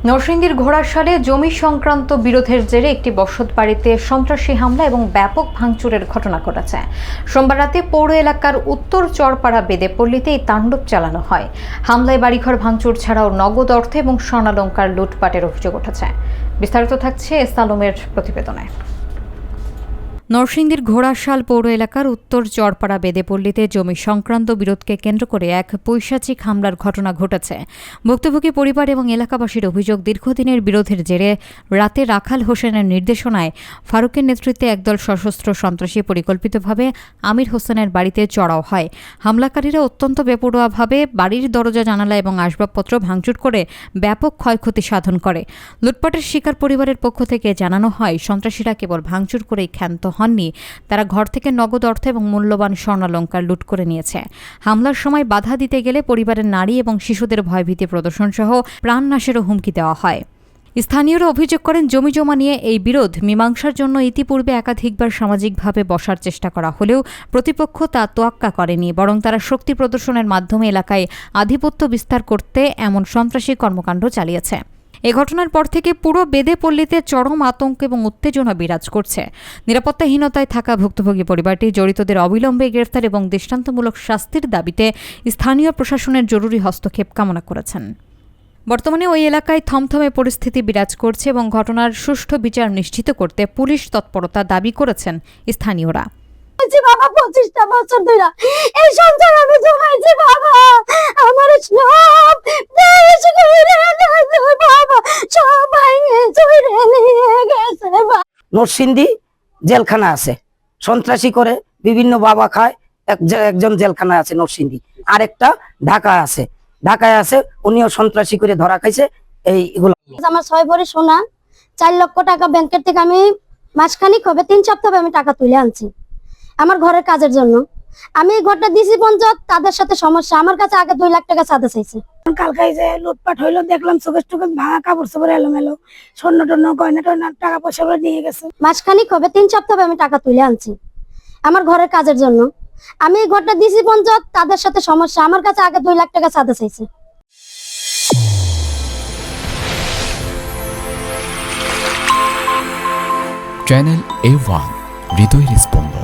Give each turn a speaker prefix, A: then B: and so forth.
A: নরসিংদীর ঘোড়াশালে জমি সংক্রান্ত বিরোধের জেরে একটি বসত বাড়িতে সন্ত্রাসী হামলা এবং ব্যাপক ভাঙচুরের ঘটনা ঘটেছে। সোমবার রাতে পৌর এলাকার উত্তর চরপাড়া বেদেপল্লীতে এই তাণ্ডব চালানো হয়। হামলায় বাড়িঘর ভাঙচুর ছাড়াও নগদ অর্থ এবং স্বর্ণালংকার লুটপাটের অভিযোগ উঠেছে। বিস্তারিত থাকছে এস আলমের প্রতিবেদনে। নরসিংদীর ঘোড়াশাল পৌর এলাকার উত্তর চরপাড়া বেদেপল্লীতে জমি সংক্রান্ত বিরোধকে কেন্দ্র করে এক পৈশাচিক হামলার ঘটনা ঘটেছে। ভুক্তভোগী পরিবার এবং এলাকাবাসীর অভিযোগ, দীর্ঘদিনের বিরোধের জেরে রাতে রাখাল হোসেনের নির্দেশনায় ফারুকের নেতৃত্বে একদল সশস্ত্র সন্ত্রাসী পরিকল্পিতভাবে আমির হোসেনের বাড়িতে চড়াও হয়। হামলাকারীরা অত্যন্ত বেপরোয়াভাবে বাড়ির দরজা, জানালা এবং আসবাবপত্র ভাঙচুর করে ব্যাপক ক্ষয়ক্ষতি সাধন করে। লুটপাটের শিকার পরিবারের পক্ষ থেকে জানানো হয়, সন্ত্রাসীরা কেবল ভাঙচুর করেই ক্ষান্ত হননি, তারা ঘর থেকে নগদ অর্থ এবং মূল্যবান স্বর্ণালংকার লুট করে নিয়েছে। হামলার সময় বাধা দিতে গেলে পরিবারের নারী এবং শিশুদের ভয়ভীতি প্রদর্শন সহ প্রাণনাশেরও হুমকি দেওয়া হয়। স্থানীয়রা অভিযোগ করেন, জমিজমা নিয়ে এই বিরোধ মীমাংসার জন্য ইতিপূর্বে একাধিকবার সামাজিকভাবে বসার চেষ্টা করা হলেও প্রতিপক্ষ তা তোয়াক্কা করেনি, বরং তারা শক্তি প্রদর্শনের মাধ্যমে এলাকায় আধিপত্য বিস্তার করতে এমন সন্ত্রাসী কর্মকাণ্ড চালিয়েছে। এ ঘটনার পর থেকে পুরো বেদেপল্লীতে চরম আতঙ্ক এবং উত্তেজনা বিরাজ করছে। নিরাপত্তাহীনতায় থাকা ভুক্তভোগী পরিবারটি জড়িতদের অবিলম্বে গ্রেফতার এবং দৃষ্টান্তমূলক শাস্তির দাবিতে স্থানীয় প্রশাসনের জরুরি হস্তক্ষেপ কামনা করেছেন। বর্তমানে ওই এলাকায় থমথমে পরিস্থিতি বিরাজ করছে এবং ঘটনার সুষ্ঠু বিচার নিশ্চিত করতে পুলিশ তৎপরতা দাবি করেছেন স্থানীয়রা।
B: বাবা 25টা বছর ধরে এই সংসার আমি জমাইছি বাবা, আমার সব দেশ ঘুরে বাবা, সবাই চুরে নিয়ে গেছে।
C: নরসিংদী জেলখানা আছে, সন্ত্রাসী করে বিভিন্ন বাবা খায়, একজন জেলখানা আছে নরসিংদী, আরেকটা ঢাকায় আছে, উনিও সন্ত্রাসী করে ধরা খাইছে। এইগুলো
B: আমার 6 ভরি সোনা, 4 লক্ষ টাকা ব্যাংকের থেকে আমি মাসখানিক হবে 3 সপ্তাহ হবে আমি টাকা তুলে আনছি আমার ঘরের কাজের জন্য। আমি ঘরটা দিছি পঞ্চায়েত, তাদের সাথে সমস্যা, আমার কাছে আগে 2 লাখ টাকা চাঁদা চাইছে।
D: কালকে যে লুটপাট হইলো দেখলাম, চোখের টুকে ভাঙা কাপড় চোপড় এলোমেলো, স্বর্ণ টর্ণ গয়না টয়না টাকা পয়সা করে নিয়ে গেছে।
B: মাসখানিক হবে 3 সপ্তাহ হবে আমি টাকা তুলে আনছি আমার ঘরের কাজের জন্য। আমি ঘরটা দিছি পঞ্চায়েত, তাদের সাথে সমস্যা, আমার কাছে আগে 2 লাখ টাকা চাঁদা চাইছে।
E: চ্যানেল A1 হৃদয়ের স্পন্দন।